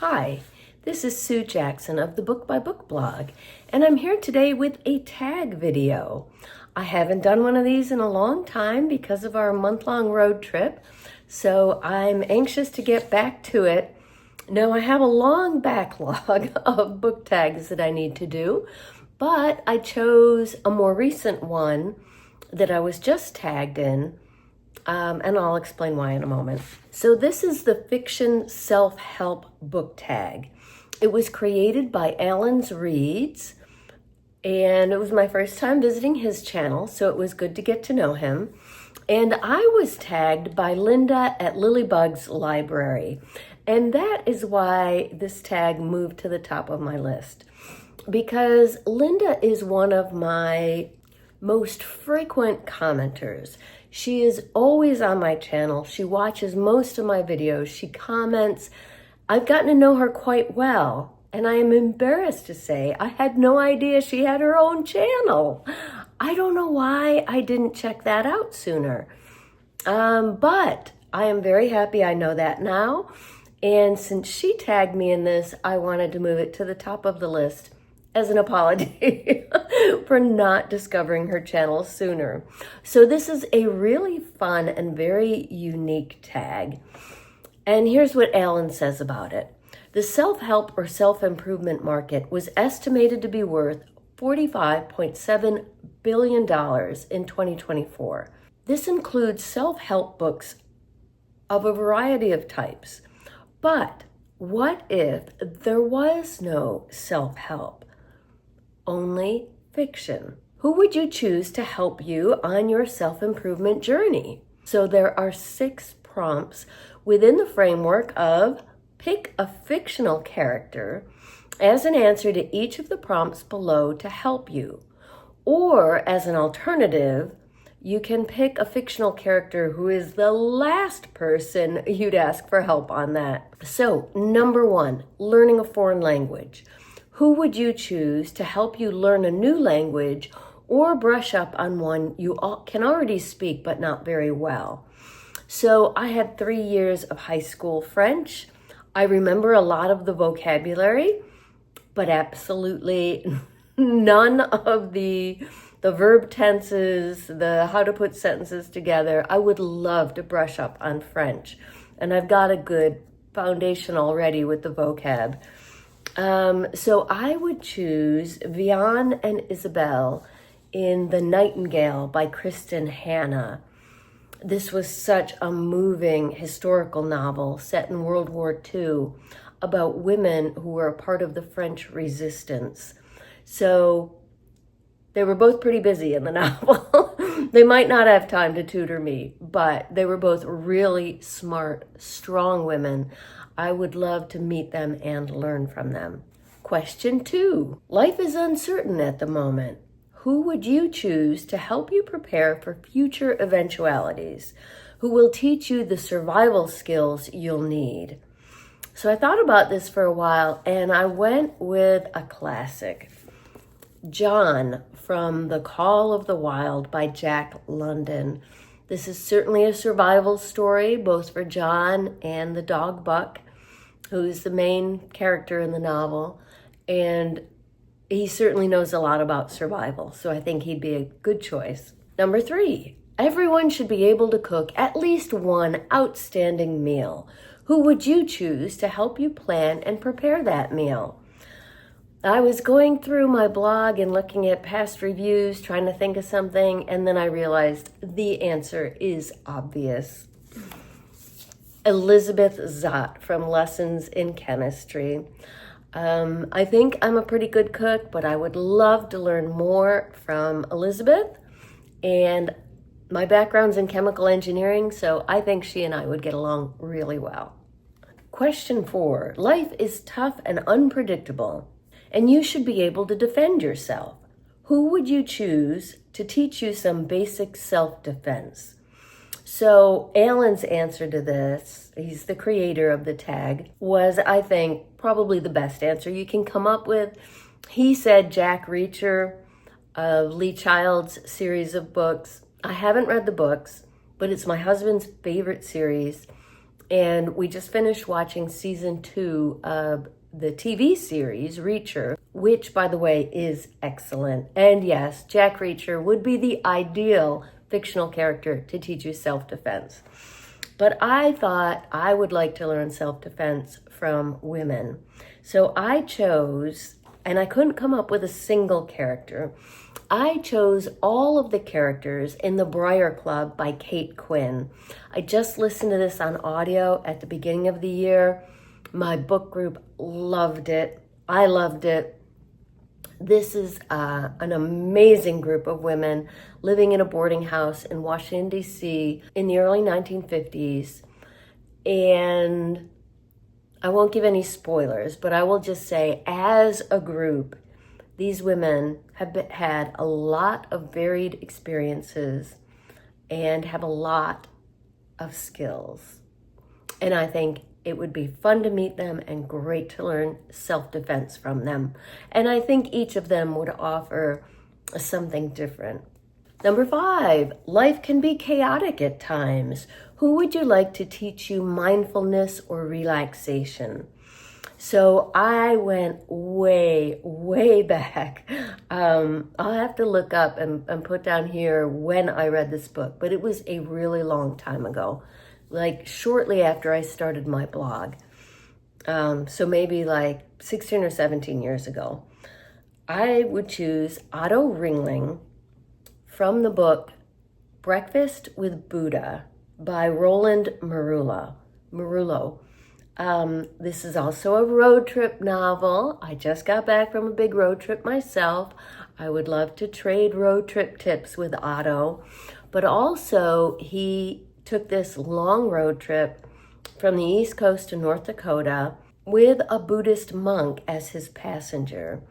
Hi, this is Sue Jackson of the Book by Book blog, and I'm here today with a tag video. I haven't done one of these in a long time because of our month-long road trip, so I'm anxious to get back to it. Now, I have a long backlog of book tags that I need to do, but I chose a more recent one that I was just tagged in, and I'll explain why in a moment. So this is the Fiction Self-Help book tag. It was created by Alan's Reads, and it was my first time visiting his channel, so it was good to get to know him. And I was tagged by Linda at Lilybug's Library, and that is why this tag moved to the top of my list, because Linda is one of my most frequent commenters. She is always on my channel. She watches most of my videos. She comments. I've gotten to know her quite well, and I am embarrassed to say I had no idea she had her own channel. I don't know why I didn't check that out sooner. But I am very happy I know that now. And since she tagged me in this, I wanted to move it to the top of the list as an apology for not discovering her channel sooner. So this is a really fun and very unique tag. And here's what Alan says about it. The self-help or self-improvement market was estimated to be worth $45.7 billion in 2024. This includes self-help books of a variety of types. But what if there was no self-help? Only fiction? Who would you choose to help you on your self-improvement journey? So there are 6 prompts within the framework of pick a fictional character as an answer to each of the prompts below to help you. Or as an alternative, you can pick a fictional character who is the last person you'd ask for help on that. So, number 1, learning a foreign language. Who would you choose to help you learn a new language or brush up on one you can already speak but not very well? So I had 3 years of high school French. I remember a lot of the vocabulary, but absolutely none of the verb tenses, the how to put sentences together. I would love to brush up on French, and I've got a good foundation already with the vocab. So I would choose Vian and Isabel in The Nightingale by Kristen Hanna. This was such a moving historical novel set in World War II about women who were a part of the French resistance. So they were both pretty busy in the novel. They might not have time to tutor me, but they were both really smart, strong women. I would love to meet them and learn from them. Question 2. Life is uncertain at the moment. Who would you choose to help you prepare for future eventualities? Who will teach you the survival skills you'll need? So I thought about this for a while, and I went with a classic. John from The Call of the Wild by Jack London. This is certainly a survival story, both for John and the dog Buck, who's the main character in the novel. And he certainly knows a lot about survival, so I think he'd be a good choice. Number 3, everyone should be able to cook at least one outstanding meal. Who would you choose to help you plan and prepare that meal? I was going through my blog and looking at past reviews, trying to think of something, and then I realized the answer is obvious. Elizabeth Zott from Lessons in Chemistry. I think I'm a pretty good cook, but I would love to learn more from Elizabeth, and my background's in chemical engineering, so I think she and I would get along really well. Question 4, life is tough and unpredictable, and you should be able to defend yourself. Who would you choose to teach you some basic self-defense? So Alan's answer to this, he's the creator of the tag, was, I think, probably the best answer you can come up with. He said Jack Reacher of Lee Child's series of books. I haven't read the books, but it's my husband's favorite series. And we just finished watching season 2 of the TV series Reacher, which, by the way, is excellent. And yes, Jack Reacher would be the ideal fictional character to teach you self-defense. But I thought I would like to learn self-defense from women. So I chose, and I couldn't come up with a single character. I chose all of the characters in The Briar Club by Kate Quinn. I just listened to this on audio at the beginning of the year. My book group loved it. I loved it. This is an amazing group of women living in a boarding house in Washington, D.C. in the early 1950s. And I won't give any spoilers, but I will just say, as a group, these women have had a lot of varied experiences and have a lot of skills. And I think it would be fun to meet them and great to learn self-defense from them. And I think each of them would offer something different. Number 5, life can be chaotic at times. Who would you like to teach you mindfulness or relaxation? So I went way, way back. I'll have to look up and put down here when I read this book, but it was a really long time ago, like shortly after I started my blog. So maybe like 16 or 17 years ago. I would choose Otto Ringling from the book Breakfast with Buddha by Roland Marullo. This is also a road trip novel. I just got back from a big road trip myself. I would love to trade road trip tips with Otto. But also, he took this long road trip from the East Coast to North Dakota with a Buddhist monk as his passenger.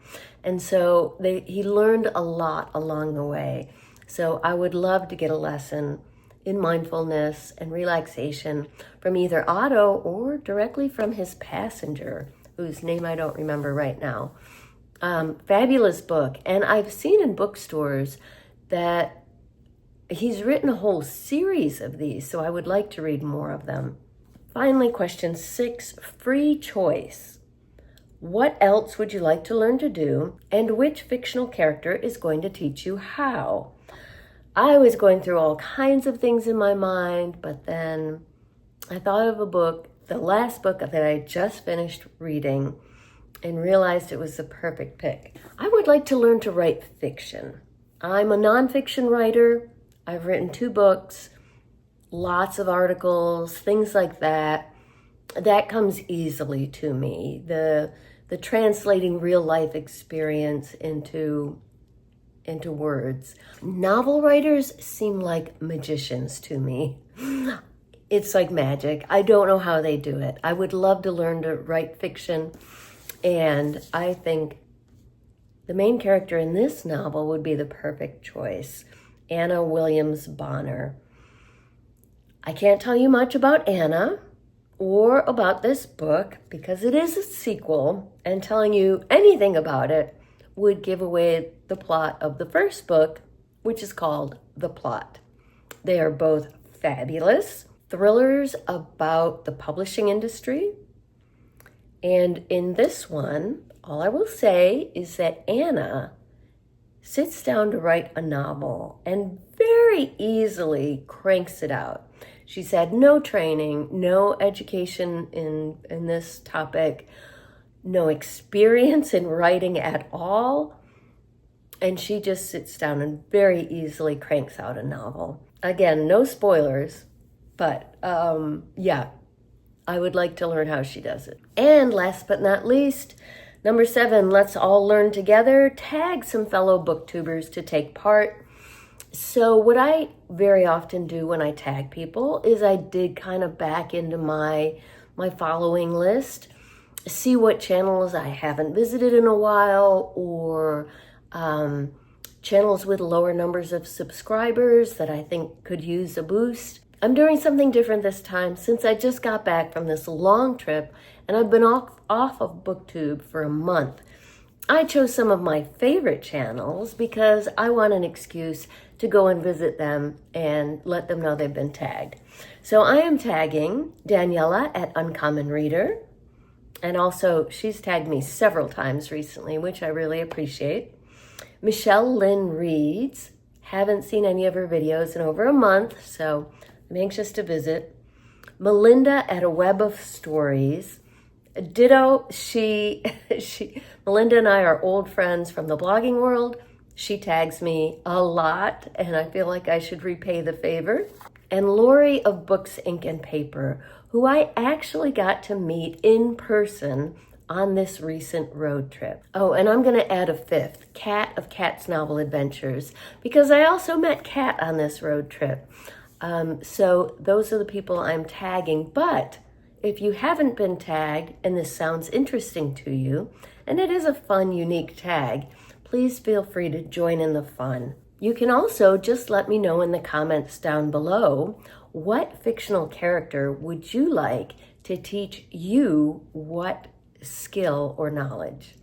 And so he learned a lot along the way. So I would love to get a lesson in mindfulness and relaxation from either Otto or directly from his passenger, whose name I don't remember right now. Fabulous book. And I've seen in bookstores that he's written a whole series of these, so I would like to read more of them. Finally, question 6, free choice. What else would you like to learn to do, and which fictional character is going to teach you how? I was going through all kinds of things in my mind, but then I thought of a book, the last book that I just finished reading, and realized it was the perfect pick. I would like to learn to write fiction. I'm a nonfiction writer. I've written 2 books, lots of articles, things like that. That comes easily to me. The translating real life experience into words. Novel writers seem like magicians to me. It's like magic. I don't know how they do it. I would love to learn to write fiction, and I think the main character in this novel would be the perfect choice, Anna Williams Bonner. I can't tell you much about Anna or about this book because it is a sequel, and telling you anything about it would give away the plot of the first book, which is called The Plot. They are both fabulous thrillers about the publishing industry. And in this one, all I will say is that Anna sits down to write a novel and very easily cranks it out. She's had no training, no education in this topic, no experience in writing at all. And she just sits down and very easily cranks out a novel. Again, no spoilers, but yeah, I would like to learn how she does it. And last but not least, number 7, let's all learn together. Tag some fellow booktubers to take part. So what I very often do when I tag people is I dig kind of back into my following list, see what channels I haven't visited in a while, or channels with lower numbers of subscribers that I think could use a boost. I'm doing something different this time since I just got back from this long trip, and I've been off of BookTube for a month. I chose some of my favorite channels because I want an excuse to go and visit them and let them know they've been tagged. So I am tagging Daniela at Uncommon Reader. And also, she's tagged me several times recently, which I really appreciate. Michelle Lynn Reads. Haven't seen any of her videos in over a month, so I'm anxious to visit. Melinda at A Web of Stories. Ditto, Melinda and I are old friends from the blogging world. She tags me a lot, and I feel like I should repay the favor. And Lori of Books, Ink, and Paper, who I actually got to meet in person on this recent road trip. Oh, and I'm going to add a fifth, Kat of Kat's Novel Adventures, because I also met Kat on this road trip. So those are the people I'm tagging. But if you haven't been tagged and this sounds interesting to you, and it is a fun, unique tag, please feel free to join in the fun. You can also just let me know in the comments down below, what fictional character would you like to teach you what skill or knowledge?